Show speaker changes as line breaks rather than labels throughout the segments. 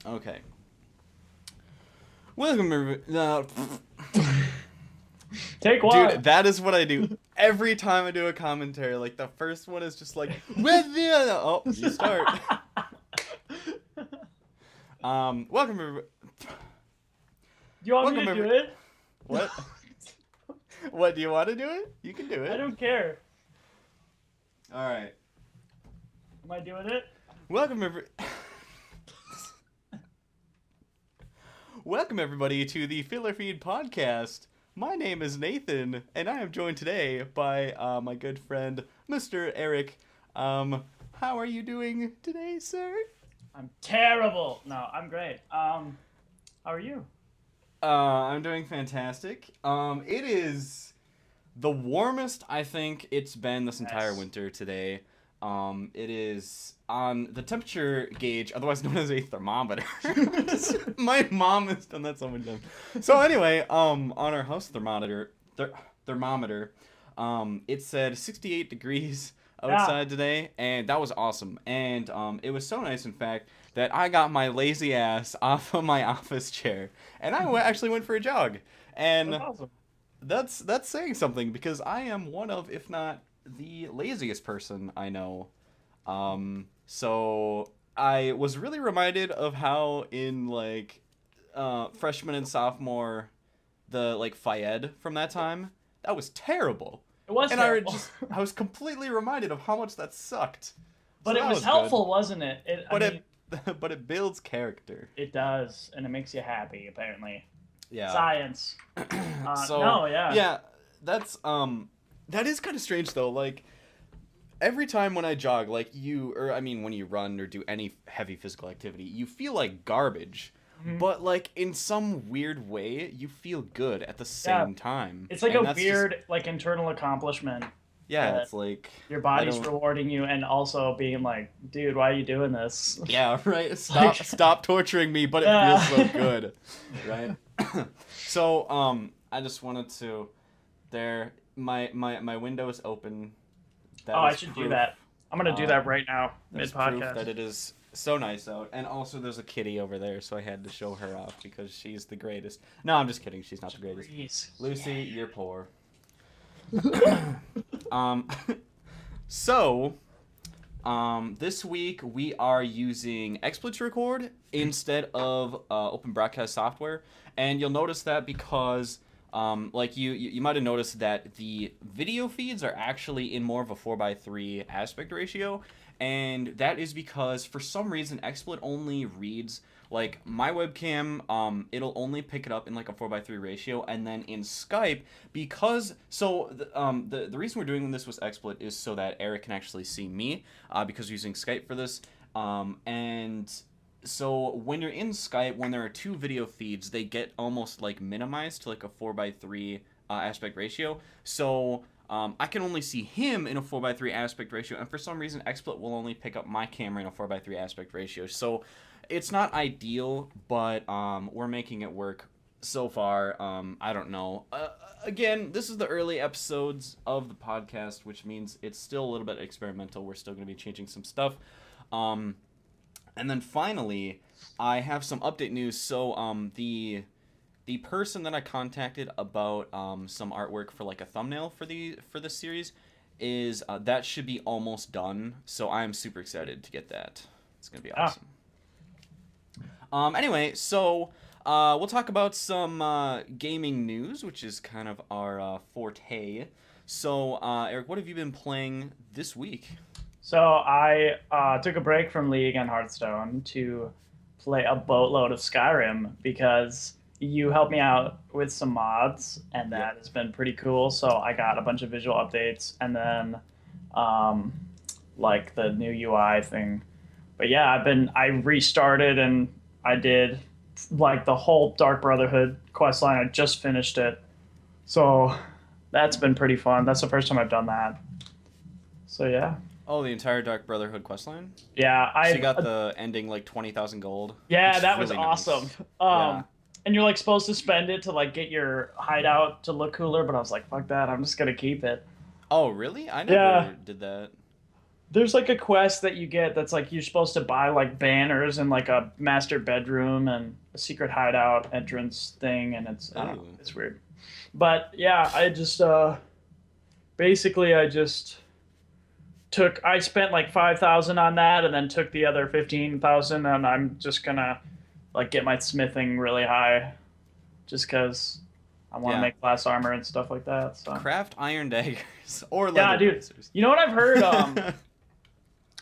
Okay. Welcome, everybody.
Take one.
Dude, that is what I do every time I do a commentary. Like, the first one is just like, oh, you start. Welcome, everybody.
Do you want me to do it?
What? What, do you want to do it? You can do it.
I don't care.
All right.
Am I doing it?
Welcome, everybody, to the Filler Feed podcast. My name is Nathan, and I am joined today by my good friend, Mr. Eric. How are you doing today, sir?
I'm terrible. No, I'm great. How are you?
I'm doing fantastic. It is the warmest I think it's been this entire winter today. It is on the temperature gauge, otherwise known as a thermometer. My mom has done that so many times. So anyway, on our house thermometer, it said 68 degrees outside today, and that was awesome. And it was so nice, in fact, that I got my lazy ass off of my office chair, and I actually went for a jog. And
That's awesome.
that's saying something, because I am one of, if not the laziest person I know. So I was really reminded of how in freshman and sophomore, the Fayed from that time, that was terrible.
It was
And
terrible.
I was completely reminded of how much that sucked.
But
So
it
that
was helpful,
good.
wasn't it?
But it builds character.
It does, and it makes you happy, apparently.
Yeah.
Science.
Yeah, that's that is kind of strange though. Like, every time when I jog, when you run or do any heavy physical activity, you feel like garbage.
Mm-hmm.
But in some weird way, you feel good at the same time.
It's like
And
a
that's
weird,
just,
internal accomplishment.
yeah, it's like
your body's rewarding you, and also being like, dude, why are you doing this?
Yeah, right. Stop torturing me, but it feels so good, right? So, I just wanted to, my window is open. That
I
is
should
proof.
do that. I'm gonna do that right now,
That's
mid
proof
podcast.
that it is so nice out. And also, there's a kitty over there, so I had to show her off because she's the greatest. No, I'm just kidding. She's not the greatest.
Jeez.
Lucy, you're poor. So, this week we are using Xsplit to record instead of open broadcast software, and you'll notice that because you might have noticed that the video feeds are actually in more of a 4:3 aspect ratio, and that is because for some reason Xsplit only reads my webcam. It'll only pick it up in a 4:3 ratio, and then in Skype, because the reason we're doing this with Xsplit is so that Eric can actually see me, because we're using Skype for this, and so when you're in Skype, when there are two video feeds, they get almost minimized to a 4:3 aspect ratio. So I can only see him in a 4:3 aspect ratio, and for some reason XSplit will only pick up my camera in a 4:3 aspect ratio. So it's not ideal, but we're making it work so far. I don't know. Again, this is the early episodes of the podcast, which means it's still a little bit experimental. We're still going to be changing some stuff. And then finally, I have some update news. So the person that I contacted about some artwork for a thumbnail for this series is that should be almost done. So I'm super excited to get that. It's gonna be awesome. Anyway, so we'll talk about some gaming news, which is kind of our forte. So Eric, what have you been playing this week?
So I took a break from League and Hearthstone to play a boatload of Skyrim because you helped me out with some mods, and that has been pretty cool. So I got a bunch of visual updates, and then the new UI thing. But yeah, I restarted, and I did the whole Dark Brotherhood questline. I just finished it, so that's been pretty fun. That's the first time I've done that. So yeah.
Oh, the entire Dark Brotherhood questline?
Yeah,
So you got the ending 20,000 gold.
Yeah, that
really
was awesome.
Nice.
And you're supposed to spend it to get your hideout to look cooler, but I was like, fuck that, I'm just gonna keep it.
Oh, really? I never did that.
There's like a quest that you get that's like you're supposed to buy like banners and like a master bedroom and a secret hideout entrance thing, and it's I don't know,
Ooh.
it's weird. But yeah, I just basically I just took I spent like 5,000 on that, and then took the other 15,000, and I'm just gonna like get my smithing really high, just because I want to
Yeah.
make glass armor and stuff like that. So
Craft iron daggers or
yeah,
leather
dude.
bracers.
You know what I've heard?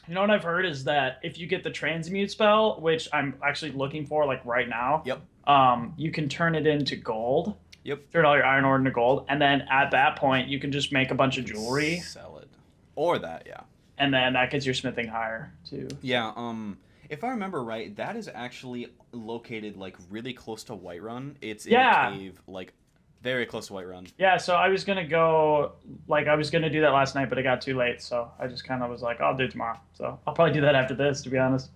You know what I've heard is that if you get the transmute spell, which I'm actually looking for like right now,
Yep.
you can turn it into gold.
Yep.
Turn all your iron ore into gold, and then at that point you can just make a bunch of
You can
jewelry,
sell it. Or that, yeah.
and then that gets your smithing higher too.
Yeah, if I remember right, that is actually located like really close to Whiterun. It's in
Yeah.
a cave, like very close to Whiterun.
Yeah, so I was gonna go, like I was gonna do that last night, but it got too late, so I just kind of was like, I'll do it tomorrow. So I'll probably do that after this, to be honest.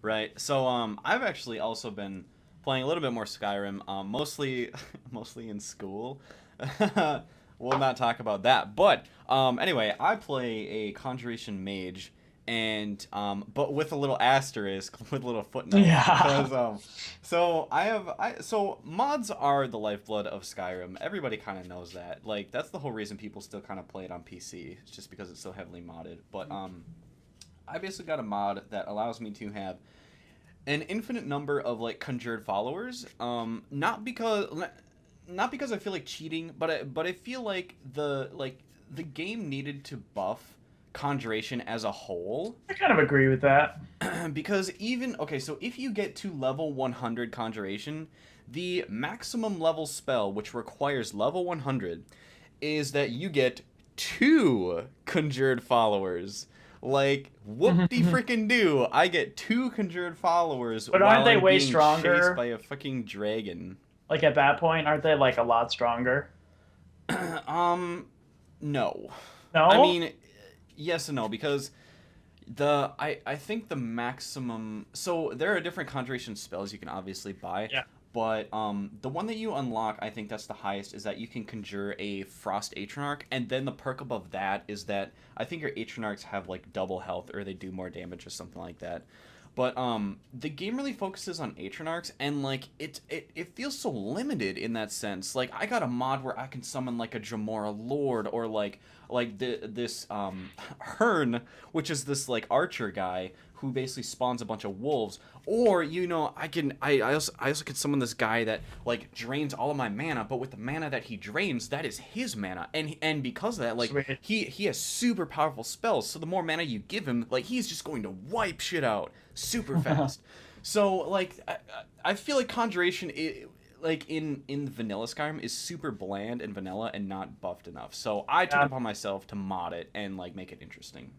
Right. So I've actually also been playing a little bit more Skyrim, mostly mostly in school. We'll not talk about that. But anyway, I play a conjuration mage, and but with a little asterisk, with a little footnote,
Yeah.
because so mods are the lifeblood of Skyrim. Everybody kind of knows that. Like that's the whole reason people still kind of play it on PC. It's just because it's so heavily modded. But I basically got a mod that allows me to have an infinite number of like conjured followers. Not because I feel like cheating, but I feel like the game needed to buff conjuration as a whole.
I kind of agree with that.
Because even okay, so if you get to level 100 conjuration, the maximum level spell, which requires level 100, is that you get 2 conjured followers. Like, whoop-de freaking do! I get 2 conjured followers
But
while
aren't they
I'm
way
being
stronger?
chased by a fucking dragon.
Like at that point, aren't they like a lot stronger?
No. I
No?
mean, yes and no, because I think the maximum, so there are different conjuration spells you can obviously buy,
Yeah.
but the one that you unlock, I think that's the highest, is that you can conjure a Frost Atronach, and then the perk above that is that I think your Atronachs have like double health, or they do more damage or something like that. But the game really focuses on Atronachs, and like it feels so limited in that sense. Like I got a mod where I can summon like a Jamora Lord, or this Hearn, which is this like archer guy who basically spawns a bunch of wolves. Or I also can summon this guy that like drains all of my mana, but with the mana that he drains, that is his mana, and because of that, like
Sweet.
he has super powerful spells. So the more mana you give him, like he's just going to wipe shit out super fast. So like I feel like conjuration like in vanilla Skyrim is super bland and vanilla and not buffed enough. So I took it upon myself to mod it and like make it interesting.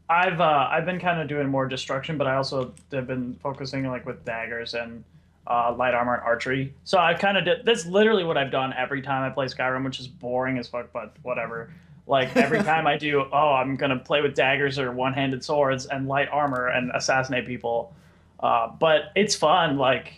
I've been kind of doing more destruction, but I also have been focusing like with daggers and light armor and archery. So I kind of did. That's literally what I've done every time I play Skyrim, which is boring as fuck, but whatever. Like every time I do, oh, I'm gonna play with daggers or one-handed swords and light armor and assassinate people. But it's fun. Like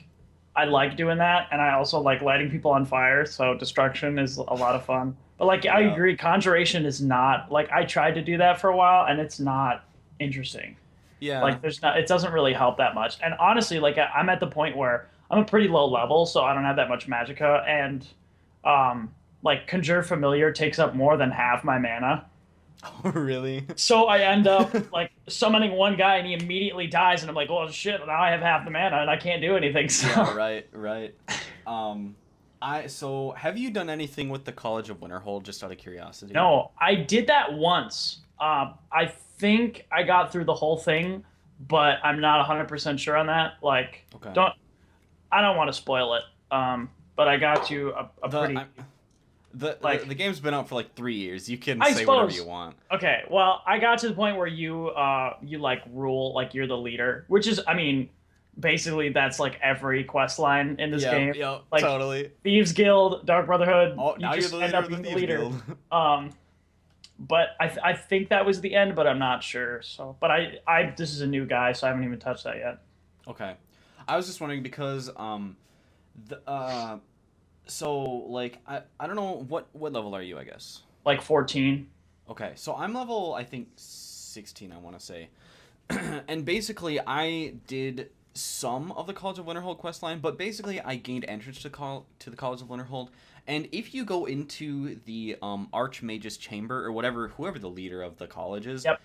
I like doing that, and I also like lighting people on fire. So destruction is a lot of fun. But like I
Yeah.
agree, conjuration is not like I tried to do that for a while, and it's not interesting.
Yeah.
Like there's not, it doesn't really help that much. And honestly, like I'm at the point where I'm a pretty low level, so I don't have that much magicka, and like conjure familiar takes up more than half my mana.
Oh, really?
So I end up like summoning one guy and he immediately dies, and I'm like, oh shit, now I have half the mana and I can't do anything. So
Yeah, right. So have you done anything with the College of Winterhold, just out of curiosity?
no, I did that once. I think I got through the whole thing, but I'm not 100% sure on that. Like,
Okay.
I don't want to spoil it. But I got to a
The,
pretty
I, the,
like
the game's been out for like 3 years. You can
I
say whatever
suppose.
you want.
Okay. Well, I got to the point where you like rule, like you're the leader, which is, I mean, basically that's like every quest line in this game.
Yeah,
Like
totally.
Thieves Guild, Dark Brotherhood,
Oh,
you
now you're
just
the
end
leader
up
of the
being the
Thieves
leader.
Guild.
But I think that was the end, but I'm not sure. So, but I this is a new guy, so I haven't even touched that yet.
Okay. I was just wondering because so like I don't know what level are you, I guess.
Like 14.
Okay. So I'm level I think 16, I want to say. And basically, I did some of the College of Winterhold questline, but basically, I gained entrance to the College of Winterhold. And if you go into the Archmage's chamber or whoever the leader of the college is,
Yep.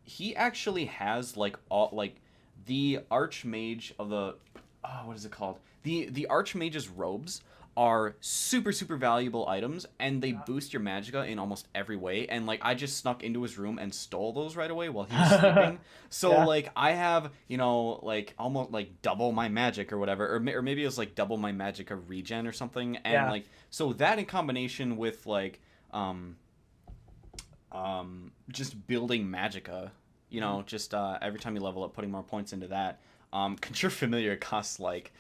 he actually has like all like the Archmage of the what is it called? The Archmage's robes are super super valuable items, and they boost your magicka in almost every way. And like I just snuck into his room and stole those right away while he was sleeping. So
Yeah.
like I have like almost like double my magic or whatever, or maybe it was like double my magicka regen or something. And
Yeah.
like so that in combination with like just building magicka, just every time you level up, putting more points into that. Conjure Familiar costs like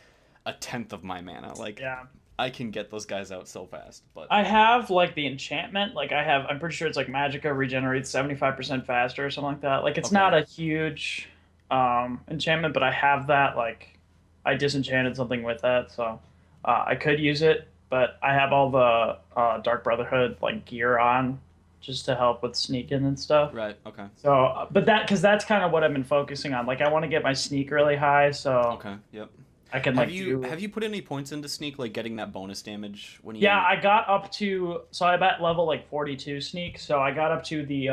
a tenth of my mana. Like
Yeah.
I can get those guys out so fast. But
I have like the enchantment. Like I'm pretty sure it's like magicka regenerates 75% faster or something like that. Like it's
Okay.
not a huge enchantment, but I have that. Like I disenchanted something with that, so I could use it. But I have all the Dark Brotherhood like gear on, just to help with sneaking and stuff.
right, okay,
So, but because that's kind of what I've been focusing on. Like I want to get my sneak really high, so
okay, yep.
I can
Have
like
you have you put any points into sneak, like getting that bonus damage when you?
Yeah, I got up to, so I'm at level like 42 sneak, so I got up to the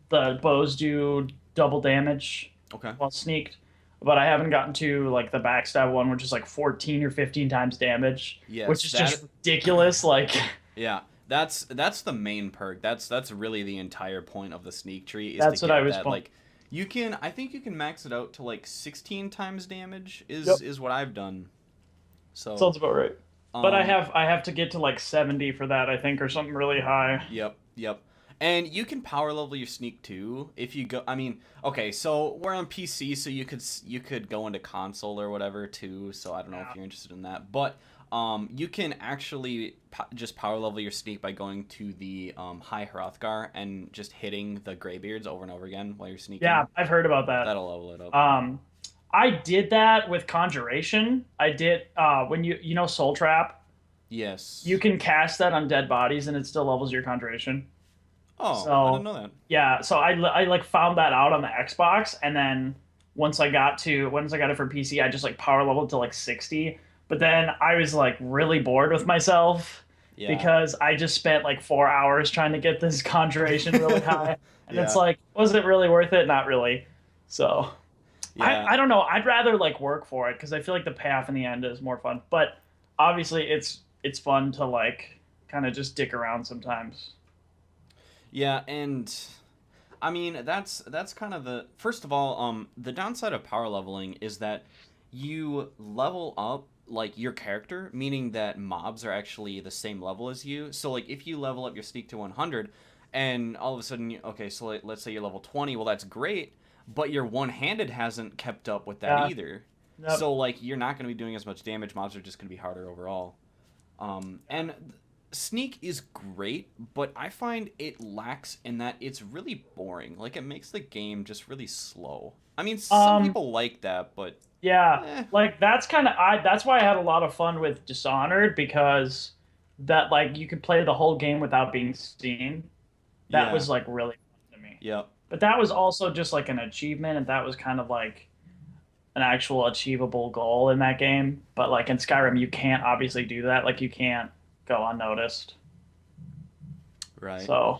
bows do double damage
Okay.
while sneaked, but I haven't gotten to like the backstab one, which is like 14 or 15 times damage,
Yes,
which is just ridiculous. Like,
yeah, that's the main perk. That's really the entire point of the sneak tree. Is
That's
to
what
get
I was
that,
pulling.
like. I think you can max it out to like 16 times damage
Yep.
is what I've done. So
sounds about right. But I
um,
have to get to like 70 for that, I think, or something really high.
Yep. And you can power level your sneak too if you go. I mean, okay, so we're on PC, so you could go into console or whatever too. So I don't know if you're interested in that, but you can actually just power level your sneak by going to the High Hrothgar and just hitting the Greybeards over and over again while you're sneaking.
Yeah, I've heard about that.
That'll level it up.
I did that with Conjuration. I did when you know Soul Trap.
Yes.
You can cast that on dead bodies, and it still levels your Conjuration.
Oh,
So,
I didn't know that.
Yeah, so I like found that out on the Xbox, and then once I got it for PC, I just like power leveled to like 60. But then I was like really bored with myself
Yeah.
because I just spent like 4 hours trying to get this Conjuration really high, and it's
Yeah.
like, was it really worth it? Not really. So
Yeah.
I don't know. I'd rather like work for it because I feel like the payoff in the end is more fun. But obviously, it's fun to like kind of just dick around sometimes.
Yeah, and I mean that's kind of the first of all, the downside of power leveling is that you level up like your character, meaning that mobs are actually the same level as you. So like if you level up your sneak to 100 and all of a sudden okay, so let's say you're level 20, well that's great, but your one-handed hasn't kept up with that
Yeah.
either.
Yep.
So like you're not going to be doing as much damage, mobs are just going to be harder overall. And Sneak is great, but I find it lacks in that it's really boring. Like, it makes the game just really slow. I mean, some people like that, but
Yeah, like that's why I had a lot of fun with Dishonored because that like you could play the whole game without being seen. That
Yeah.
was like really fun to me.
Yep.
But that was also just like an achievement, and that was kind of like an actual achievable goal in that game. But like in Skyrim, you can't obviously do that. Like you can't go unnoticed.
Right.
So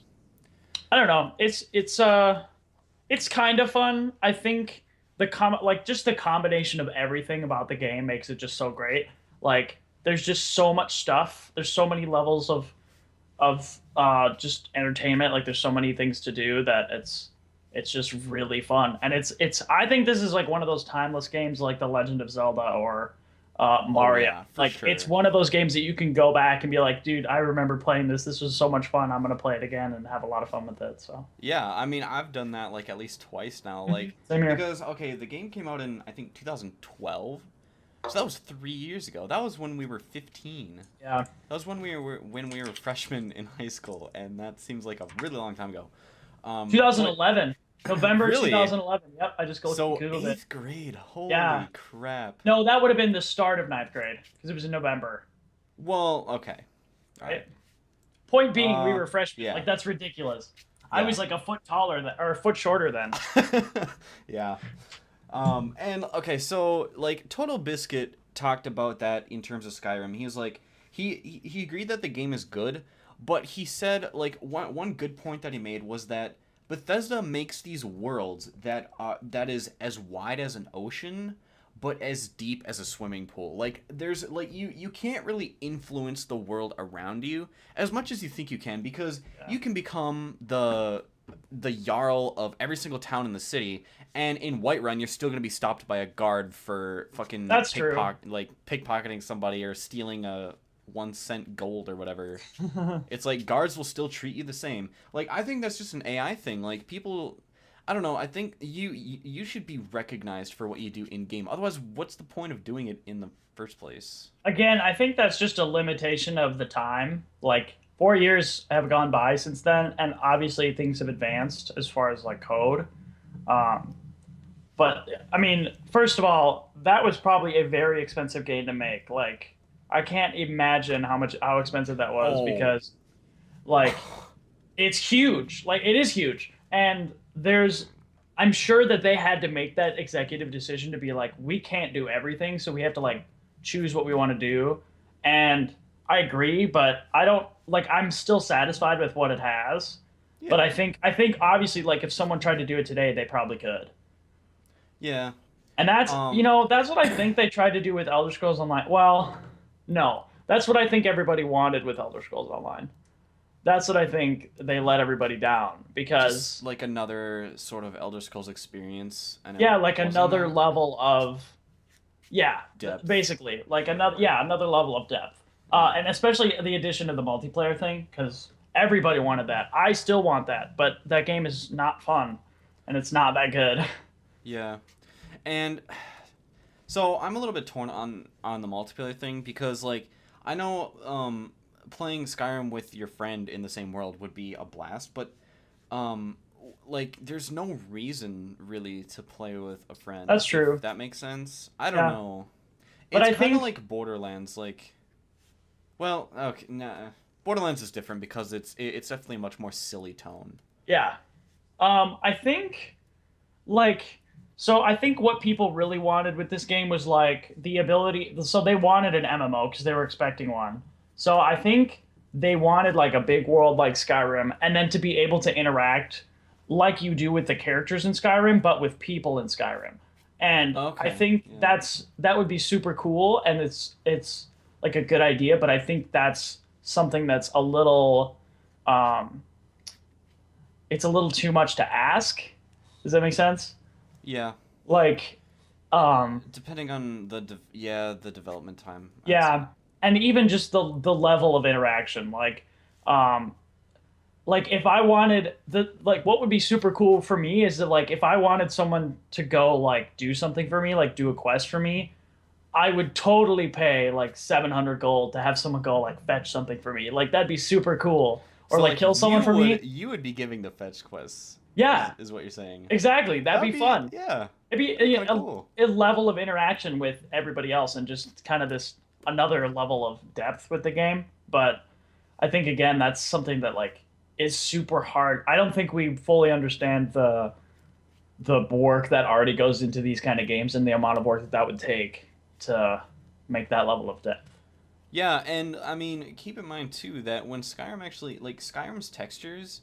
I don't know. It's kind of fun. I think just the combination of everything about the game makes it just so great. Like there's just so much stuff. There's so many levels of just entertainment. Like there's so many things to do that it's just really fun. And it's I think this is like one of those timeless games like The Legend of Zelda or Mario.
yeah, for
like
sure.
it's one of those games that you can go back and be like, dude, I remember playing this. This was so much fun. I'm gonna play it again and have a lot of fun with it. So
Yeah, I mean, I've done that like at least twice now. Like,
same here.
because okay, the game came out in I think 2012, so that was 3 years ago. That was when we were 15.
Yeah.
That was when we were freshmen in high school, and that seems like a really long time ago.
2011. November
Really?
2011. Yep, I just
So
Googled it.
8th grade. Holy
Yeah.
crap.
No, that would have been the start of ninth grade because it was in November.
Well, okay. All
Right?
right.
Point being, we were freshmen.
yeah.
Like that's ridiculous. I
Yeah.
was like a foot taller than, or a foot shorter than.
Yeah. And okay, so like Total Biscuit talked about that in terms of Skyrim. He was like, he agreed that the game is good, but he said like one good point that he made was that Bethesda makes these worlds that is as wide as an ocean, but as deep as a swimming pool. Like there's like you can't really influence the world around you as much as you think you can, because
Yeah.
you can become the jarl of every single town in the city, and in Whiterun you're still gonna be stopped by a guard for fucking
That's true.
pickpocketing somebody or stealing a 1 cent gold or whatever. It's like guards will still treat you the same. Like I think that's just an AI thing. Like people, I don't know. I think you should be recognized for what you do in game. Otherwise, what's the point of doing it in the first place?
Again, I think that's just a limitation of the time. Like 4 years have gone by since then, and obviously things have advanced as far as like code. Um, but I mean, first of all, that was probably a very expensive game to make. Like, I can't imagine how expensive that was,
Oh,
because like it's huge. Like it is huge, and I'm sure that they had to make that executive decision to be like, we can't do everything, so we have to like choose what we want to do. And I agree, but I don't like. I'm still satisfied with what it has. But
yeah,
I think obviously, like if someone tried to do it today, they probably could.
yeah.
And that's,
Um,
that's what I think they tried to do with Elder Scrolls Online. Well, no, that's what I think everybody wanted with Elder Scrolls Online. That's what I think they let everybody down,
just
because
like another sort of Elder Scrolls experience, and it
yeah, like
wasn't
another
that
level of, yeah,
depth.
basically like another level of depth.
Yeah,
And especially the addition of the multiplayer thing, because everybody wanted that. I still want that, but that game is not fun, and it's not that good.
yeah. And so I'm a little bit torn on the multiplayer thing, because like I know playing Skyrim with your friend in the same world would be a blast, but um like there's no reason really to play with a friend,
That's
if
true.
that makes sense. I don't
Yeah,
know.
but
It's
I
kind of
think,
like Borderlands, like, well, okay, nah. Borderlands is different because it's definitely a much more silly tone.
yeah. I think like so I think what people really wanted with this game was like the ability, so they wanted an MMO because they were expecting one. So I think they wanted like a big world like Skyrim, and then to be able to interact like you do with the characters in Skyrim, but with people in Skyrim. And I
Okay,
think
yeah.
that would be super cool, and it's like a good idea, but I think that's something that's a little um it's a little too much to ask. Does that make sense?
Yeah.
Like,
Depending on the development time, I'd say.
yeah, and even just the level of interaction. Um, like if I wanted what would be super cool for me is that like if I wanted someone to go like do something for me, like do a quest for me, I would totally pay like 700 gold to have someone go like fetch something for me. Like that'd be super cool. Or
So
like
like
kill someone for me.
you would be giving the fetch quests,
Yeah,
is what you're saying.
exactly. That'd
That
be
would be,
fun.
yeah,
It'd be
that'd be kind of cool.
a level of interaction with everybody else, and just kind of this another level of depth with the game. But I think again that's something that like is super hard. I don't think we fully understand the work that already goes into these kind of games, and the amount of work that would take to make that level of depth.
Yeah, and I mean, keep in mind too that when Skyrim actually, like, Skyrim's textures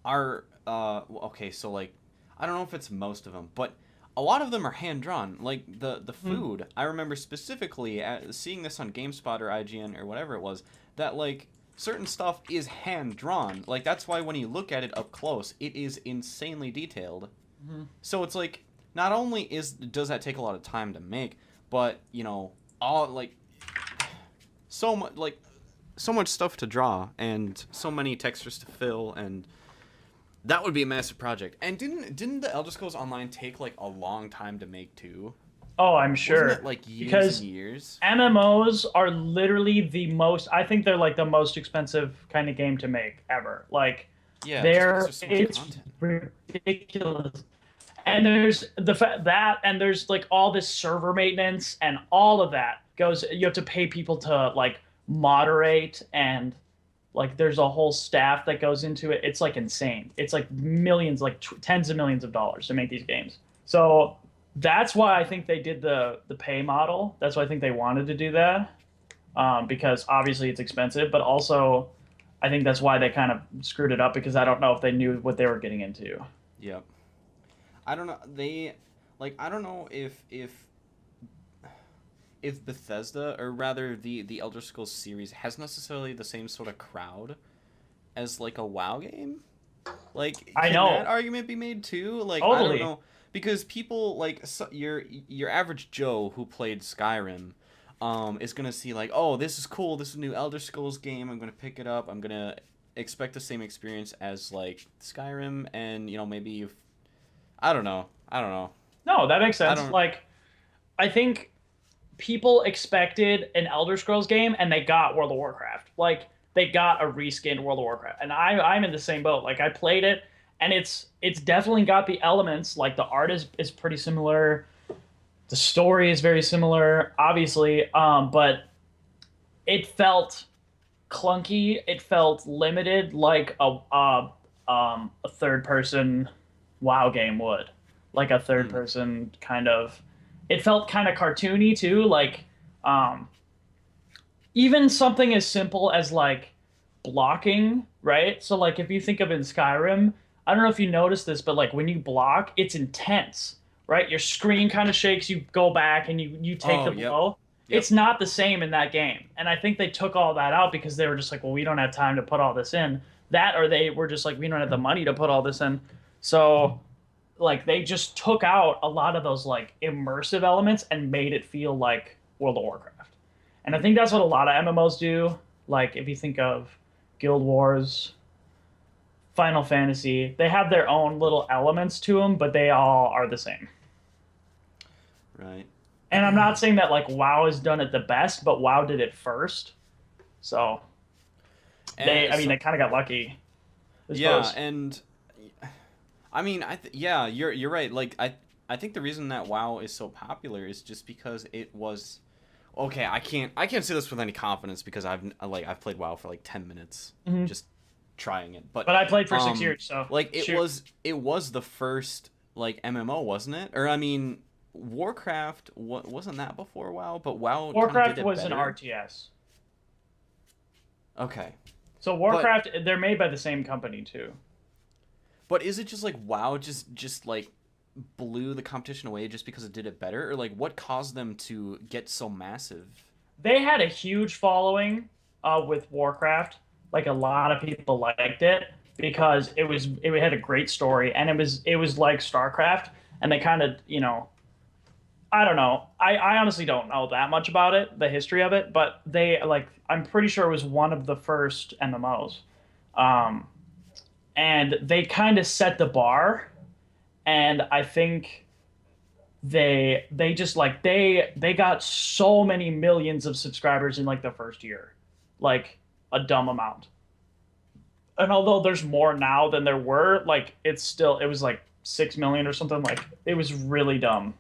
are okay, so like I don't know if it's most of them, but a lot of them are hand drawn. Like the
Hmm.
food, I remember specifically seeing this on GameSpot or IGN or whatever it was, that like certain stuff is hand drawn. Like that's why when you look at it up close, it is insanely detailed.
Hmm.
So it's like not only does that take a lot of time to make, but all like so much so much stuff to draw and so many textures to fill, and that would be a massive project. And didn't the Elder Scrolls Online take like a long time to make too?
Oh, I'm
Wasn't
sure,
it like years and
because
years?
MMOs are literally the most. I think they're like the most expensive kind of game to make ever. Like
Yeah, just because
they're
there's so much
it's
content.
ridiculous. And there's the fact that, and there's like all this server maintenance and all of that goes. You have to pay people to like moderate, and Like there's a whole staff that goes into it. It's like insane. It's like millions, like tens of millions of dollars to make these games. So that's why I think they did the pay model. That's why I think they wanted to do that, because obviously it's expensive, but also I think that's why they kind of screwed it up because I don't know if they knew what they were getting into.
Yep. I don't know. I don't know if Bethesda, or rather the Elder Scrolls series, has necessarily the same sort of crowd as like a WoW game. Like,
I
can
know.
that argument be made too? Like, I
Totally.
don't know, because people like your average Joe who played Skyrim, is gonna see like, oh, this is cool. This is a new Elder Scrolls game. I'm gonna pick it up. I'm gonna expect the same experience as like Skyrim, and maybe if I don't know. I don't know.
No, that makes
I
sense.
don't.
Like, I think people expected an Elder Scrolls game and they got World of Warcraft. Like they got a reskinned World of Warcraft. And I'm in the same boat. Like I played it and it's definitely got the elements. Like the art is pretty similar. The story is very similar, obviously. But it felt clunky. It felt limited like a third person WoW game would. Like a third
Hmm.
person kind of, it felt kind of cartoony too. Like, um, even something as simple as like blocking, right? So like if you think of in Skyrim, I don't know if you noticed this, but like when you block, it's intense, right? Your screen kind of shakes, you go back and you take
Oh,
the
yep,
blow.
yep.
It's not the same in that game. And I think they took all that out because they were just like, well, we don't have time to put all this in. That or they were just like, we don't have the money to put all this in. So like they just took out a lot of those like immersive elements and made it feel like World of Warcraft. And I think that's what a lot of MMOs do. Like if you think of Guild Wars, Final Fantasy, they have their own little elements to them, but they all are the same.
Right.
And I'm not saying that like WoW has done it the best, but WoW did it first. So I
And
mean,
so,
they kind of got lucky, I
yeah,
suppose.
and I mean, yeah, you're right. Like, I think the reason that WoW is so popular is just because it was okay. I can't say this with any confidence because I've played WoW for like 10 minutes,
Hmm.
just trying it. But
But I played for 6 years, so
like
shoot.
it was the first like MMO, wasn't it? Or I mean, Warcraft wasn't that before WoW, but WoW kind of did
Warcraft
it
was an
better.
RTS.
Okay,
So
but
Warcraft, they're made by the same company too.
is it just like WoW just like blew the competition away just because it did it better, or like what caused them to get so massive?
They had a huge following with Warcraft. Like a lot of people liked it because it had a great story and it was like StarCraft and they kind of I don't know. I honestly don't know that much about it, the history of it, but they like I'm pretty sure it was one of the first MMOs. Um, and they kind of set the bar and I think they just like they got so many millions of subscribers in like the first year. Like a dumb amount. And although there's more now than there were, like it was like 6 million or something like it was really dumb.